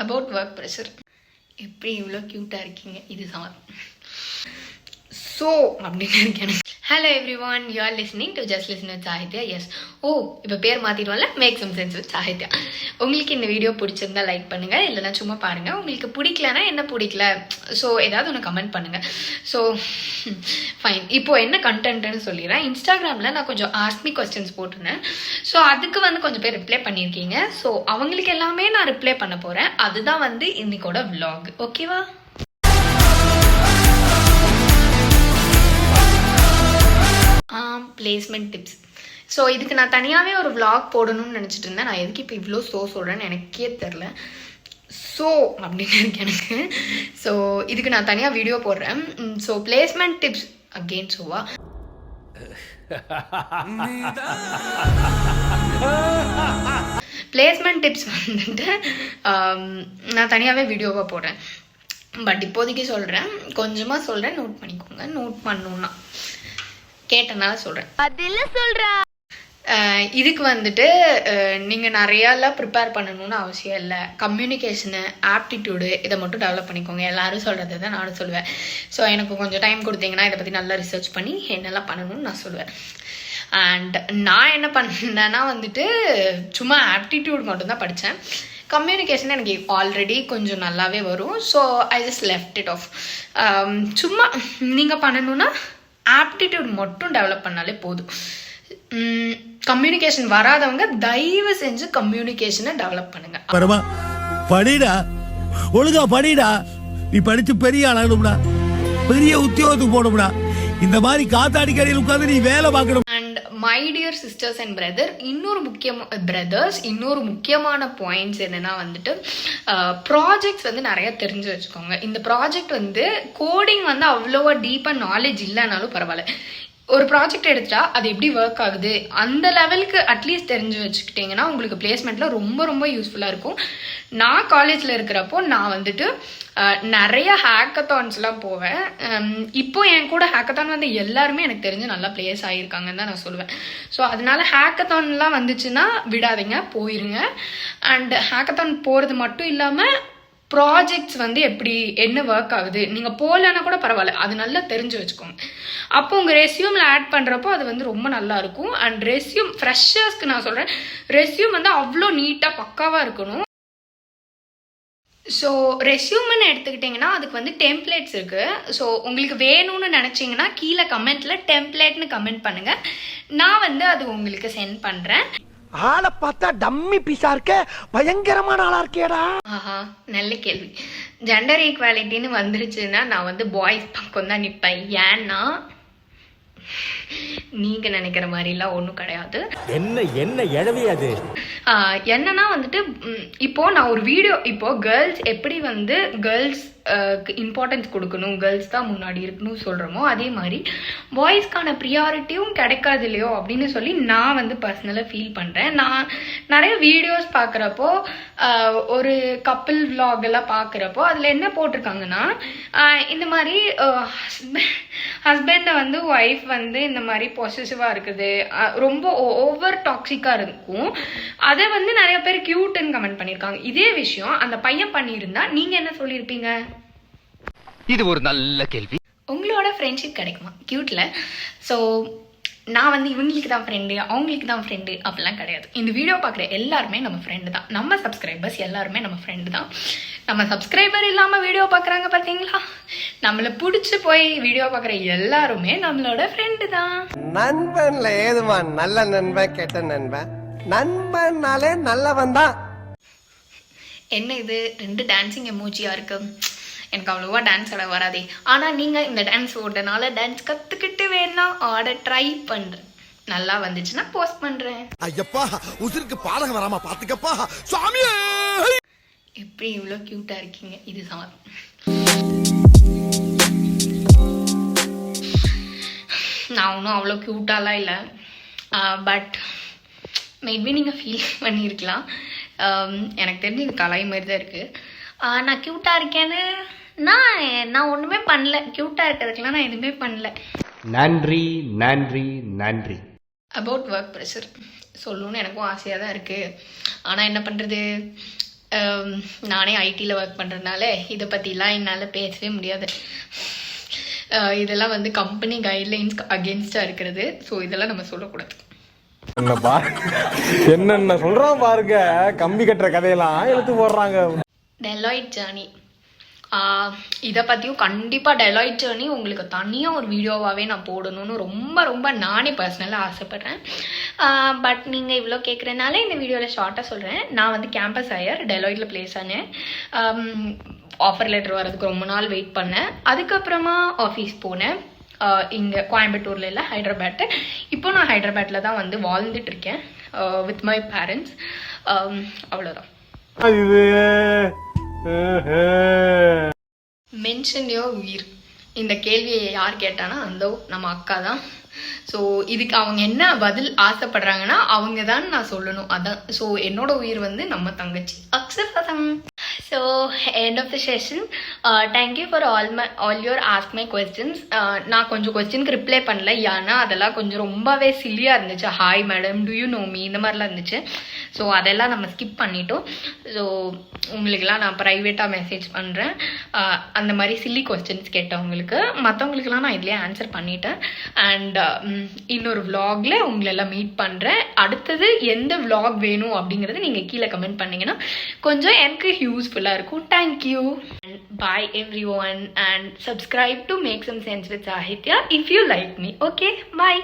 About work pressure. எப்படி இவ்வளோ க்யூட்டாக இருக்கீங்க, இது சார். ஸோ அப்படின்னு இருக்கேன். Hello everyone, you are listening to just listen with Sahitya. Yes, இப்போ பேர் மாற்றிடுவோம்ல, make some sense with Sahitya. உங்களுக்கு இந்த வீடியோ பிடிச்சிருந்தா லைக் பண்ணுங்கள், இல்லைனா சும்மா பாருங்கள். உங்களுக்கு பிடிக்கலன்னா என்ன பிடிக்கல, ஸோ ஏதாவது ஒன்று கமெண்ட் பண்ணுங்கள். So fine. இப்போது என்ன கண்டென்ட்னு சொல்லிடுறேன். இன்ஸ்டாகிராமில் நான் கொஞ்சம் ஆஸ்மி கொஸ்டின்ஸ் போட்டிருந்தேன். ஸோ அதுக்கு கொஞ்சம் பேர் ரிப்ளை பண்ணியிருக்கீங்க. ஸோ அவங்களுக்கு எல்லாமே நான் ரிப்ளை பண்ண போகிறேன். அதுதான் இன்னைக்கோட விலாக். ஓகேவா? Placement tips. ஸோ இதுக்கு நான் தனியாகவே ஒரு விலாக் போடணும்னு நினச்சிட்டு இருந்தேன். நான் எதுக்கு இப்போ இவ்வளோ சொல்கிறேன்னு எனக்கே தெரில. ஸோ அப்படின்னு இருக்கு எனக்கு. ஸோ இதுக்கு நான் தனியாக வீடியோ போடுறேன். So placement tips again. ஸோவா பிளேஸ்மெண்ட் டிப்ஸ் நான் தனியாகவே வீடியோவாக போடுறேன். பட் இப்போதைக்கு சொல்கிறேன், கொஞ்சமாக சொல்கிறேன், நோட் பண்ணிக்கோங்க. நோட் பண்ணணுன்னா கேட்டனால சொல்கிறேன். அதில் சொல்கிறா இதுக்கு நீங்கள் நிறையாலாம் ப்ரிப்பேர் பண்ணணும்னு அவசியம் இல்லை. கம்யூனிகேஷனு, ஆப்டிடியூடு இதை மட்டும் டெவலப் பண்ணிக்கோங்க. எல்லோரும் சொல்கிறது தான் நானும் சொல்லுவேன். ஸோ எனக்கு கொஞ்சம் டைம் கொடுத்தீங்கன்னா இதை பற்றி நல்லா ரிசர்ச் பண்ணி என்னெல்லாம் பண்ணணும்னு நான் சொல்லுவேன். அண்ட் நான் என்ன பண்ணேன்னா சும்மா ஆப்டிடியூட் மட்டும்தான் படித்தேன். கம்யூனிகேஷன் எனக்கு ஆல்ரெடி கொஞ்சம் நல்லாவே வரும். So I just left it of. சும்மா நீங்கள் பண்ணணுன்னா ஆப்டிடியூட் மட்டும் டெவலப் பண்ணாலே போதும். கம்யூனிகேஷன் வராதவங்க தயவு செஞ்சு கம்யூனிகேஷனை டெவலப் பண்ணுங்க. படிடா, ஒழுங்கா படிடா. நீ படிச்சு பெரிய ஆளாகணும்டா, பெரிய உத்தியோகத்துக்கு போகணும்டா. இந்த மாதிரி காத்தாடி கடையில் உட்காந்து நீ வேலை பார்க்கணும். And my dear sisters and brothers, இன்னொரு முக்கியமான பாயிண்ட்ஸ் என்னன்னா ப்ராஜெக்ட்ஸ் நிறைய தெரிஞ்சு வச்சுக்கோங்க. இந்த ப்ராஜெக்ட் கோடிங் அவ்வளோவா டீப்பாக நாலேஜ் இல்லைனாலும் பரவாயில்ல. ஒரு ப்ராஜெக்ட் எடுத்துட்டா அது எப்படி ஒர்க் ஆகுது அந்த லெவலுக்கு அட்லீஸ்ட் தெரிஞ்சு வச்சுக்கிட்டிங்கன்னா உங்களுக்கு பிளேஸ்மெண்ட்டில் ரொம்ப ரொம்ப யூஸ்ஃபுல்லாக இருக்கும். நான் காலேஜில் இருக்கிறப்போ நான் நிறைய ஹேக்கத்தான்ஸ்லாம் போவேன். இப்போ என் கூட ஹேக்கத்தான் எல்லாருமே எனக்கு தெரிஞ்சு நல்லா பிளேஸ் ஆகியிருக்காங்கன்னு தான் நான் சொல்லுவேன். ஸோ அதனால ஹேக்கத்தான்லாம் வந்துச்சுன்னா விடாதீங்க, போயிருங்க. அண்ட் ஹேக்கத்தான் போகிறது மட்டும் இல்லாமல் ப்ராஜெக்ட்ஸ் எப்படி என்ன ஒர்க் ஆகுது, நீங்கள் போகலன்னா கூட பரவாயில்ல, அது நல்லா தெரிஞ்சு வச்சுக்கோங்க. அப்போ உங்கள் ரெஸ்யூமில் ஆட் பண்ணுறப்போ அது ரொம்ப நல்லா இருக்கும். அண்ட் ரெஸ்யூம் ஃப்ரெஷர்ஸ்க்கு நான் சொல்கிறேன், ரெஸ்யூம் அவ்வளோ நீட்டாக பக்காவாக இருக்கணும். ஸோ ரெஸ்யூம்னு எடுத்துக்கிட்டிங்கன்னா அதுக்கு டெம்ப்ளேட்ஸ் இருக்குது. ஸோ உங்களுக்கு வேணும்னு நினச்சிங்கன்னா கீழே கமெண்ட்டில் டெம்ப்ளேட்னு கமெண்ட் பண்ணுங்கள். நான் அது உங்களுக்கு சென்ட் பண்ணுறேன். ஆளை பார்த்தா டம்மி பீஸா இருக்க, பயங்கரமான ஆளா இருக்கேடா. ஆஹா, நல்ல கேள்வி. ஜெண்டர் ஈக்வாலிட்டின்னு வந்துருச்சுன்னா நான் பாய்ஸ் பக்கம் தான் நிற்பேன். ஏன்னா நீங்க நினைக்கிற மாதிரிலாம் ஒன்றும் கிடையாது. என்ன என்ன எழவியாது என்னன்னா இப்போ நான் ஒரு வீடியோ, இப்போ கேர்ள்ஸ் எப்படி கேர்ள்ஸ் இம்பார்ட்டன்ஸ் கொடுக்கணும், கேர்ள்ஸ் தான் முன்னாடி இருக்கணும் சொல்கிறோமோ அதே மாதிரி பாய்ஸ்க்கான ப்ரியாரிட்டியும் கிடைக்காது இல்லையோ அப்படின்னு சொல்லி நான் பர்சனலாக ஃபீல் பண்ணுறேன். நான் நிறைய வீடியோஸ் பார்க்குறப்போ, ஒரு கப்பிள் விலாக் எல்லாம் பார்க்குறப்போ அதில் என்ன போட்டிருக்காங்கன்னா, இந்த மாதிரி ஹஸ்பண்டை ஒய்ஃப் இந்த மாதிரி பொசசிவாக இருக்குது, ரொம்ப ஓவர் டாக்ஸிக்காக இருக்கும். அதை நிறைய பேர் கியூட்னு கமெண்ட் பண்ணியிருக்காங்க. இதே விஷயம் அந்த பையன் பண்ணியிருந்தா நீங்கள் என்ன சொல்லியிருப்பீங்க? இது ஒரு நல்ல கேள்வி. உங்களோட ஃப்ரெண்ட்ஷிப் கிடைக்குமா கியூட்ல? ஸோ நான் இவங்களுக்கு தான் ஃப்ரெண்டு, அவங்களுக்கு தான் ஃப்ரெண்டு அப்படிலாம் கிடையாது. இந்த வீடியோ பார்க்குற எல்லாருமே நம்ம ஃப்ரெண்டு தான். நம்ம சப்ஸ்கிரைபர்ஸ் எல்லாருமே நம்ம ஃப்ரெண்டு தான். நம்ம சப்ஸ்கிரைபர் இல்லாமல் வீடியோ பார்க்குறாங்க பார்த்தீங்களா? நம்மளை பிடிச்சி போய் வீடியோ பார்க்குற எல்லாருமே நம்மளோட ஃப்ரெண்டு தான். நண்பன்ல ஏதுமா நல்ல நண்பன் கெட்ட நண்பன்? நண்பன்னாலே நல்லவன் தான். என்ன இது 2 டான்சிங் எமோஜியா இருக்கு? எனக்கு அவ்வளோவா டான்ஸ் ஆட வராதே. ஆனால் நீங்கள் இந்த டான்ஸ் ஓடுறதுனால டான்ஸ் கற்றுக்கிட்டு வேணா ஆட ட்ரை பண்ணுறேன். நல்லா வந்துச்சுன்னா போஸ்ட் பண்ணுறேன். ஐயப்பா, உசுருக்கு பாடகம் வராமா பார்த்துக்கப்பா சாமியே. எப்படி இவ்வளோ க்யூட்டாக இருக்கீங்க, இது சார். நான் ஒன்றும் அவ்வளோ க்யூட்டாலாம் இல்லை. பட் மேபி நீங்கள் ஃபீல் பண்ணியிருக்கலாம். எனக்கு தெரிஞ்சு இது கலை மாதிரி தான் இருக்குது. நான் க்யூட்டாக இருக்கேன்னு நான் ஒன்றுமே பண்ணல. க்யூட்டாக இருக்கிறதுக்கெலாம் நான் எதுவுமே பண்ணல. நன்றி நன்றி நன்றி. அபவுட் ஒர்க் ப்ரெஷர் சொல்லணும்னு எனக்கும் ஆசையாக தான் இருக்குது. ஆனால் என்ன பண்ணுறது, நானே ஐடியில் ஒர்க் பண்ணுறதுனால இதை பற்றிலாம் என்னால் பேசவே முடியாது. இதெல்லாம் வந்து கம்பெனி கைட்லைன்ஸ் அகேன்ஸ்டாக இருக்கிறது. ஸோ இதெல்லாம் நம்ம சொல்லக்கூடாது. என்னென்ன சொல்றான் பாருங்க, கம்பி கட்டுற கதையெல்லாம் எடுத்து போடுறாங்க. டெலாய்ட் ஜேர்னி, இதை பற்றியும் கண்டிப்பாக டெலாய்ட் ஜேர்னி உங்களுக்கு தனியாக ஒரு வீடியோவாகவே நான் போடணும்னு ரொம்ப ரொம்ப நானே பர்சனலாக ஆசைப்பட்றேன். பட் நீங்கள் இவ்வளோ கேட்குறதுனால இந்த வீடியோவில் ஷார்ட்டாக சொல்கிறேன். நான் வந்து கேம்பஸ் ஹையர் டெலாய்ட்டில் ப்ளேஸ் ஆனேன். ஆஃபர் லெட்டர் வரதுக்கு ரொம்ப நாள் வெயிட் பண்ணேன். அதுக்கப்புறமா ஆஃபீஸ் போனேன். இங்கே கோயம்புத்தூரில் இல்லை, ஹைதராபாத்து. இப்போ நான் ஹைதராபாத்தில் தான் வந்து வாழ்ந்துட்டு இருக்கேன் வித் மை பேரண்ட்ஸ். அவ்வளோதான். மென்ஷன் யோர் உயிர், இந்த கேள்வியை யார் கேட்டானா அந்த நம்ம அக்கா தான். ஸோ இதுக்கு அவங்க என்ன பதில் ஆசைப்படுறாங்கன்னா அவங்க தான் நான் சொல்லணும். அதான். ஸோ என்னோட உயிர் வந்து நம்ம தங்கச்சி அக்ஷராதான். So end of the session. Thank you for all your ask my questions. நான் கொஞ்சம் கொஸ்டினுக்கு ரிப்ளை பண்ணல, ஏன்னா அதெல்லாம் கொஞ்சம் ரொம்பவே சில்லியாக இருந்துச்சு. Hi madam, to you know me, இந்த மாதிரிலாம் இருந்துச்சு. ஸோ அதெல்லாம் நம்ம ஸ்கிப் பண்ணிட்டோம். ஸோ உங்களுக்கெல்லாம் நான் ப்ரைவேட்டாக மெசேஜ் பண்ணுறேன். அந்த மாதிரி சில்லி கொஸ்டின்ஸ் கேட்டவங்களுக்கு. மற்றவங்களுக்கெல்லாம் நான் இதுலேயே ஆன்சர் பண்ணிட்டேன். அண்ட் இன்னொரு vlogல உங்களெல்லாம் மீட் பண்ணுறேன். அடுத்தது எந்த vlog வேணும் அப்படிங்கிறது நீங்கள் கீழே கமெண்ட் பண்ணிங்கன்னா கொஞ்சம் எனக்கு யூஸ்ஃபுல்லாக இருக்கும். Thank you and bye every one and subscribe to Make Some Sense with Sahitya if you like me. Okay, bye.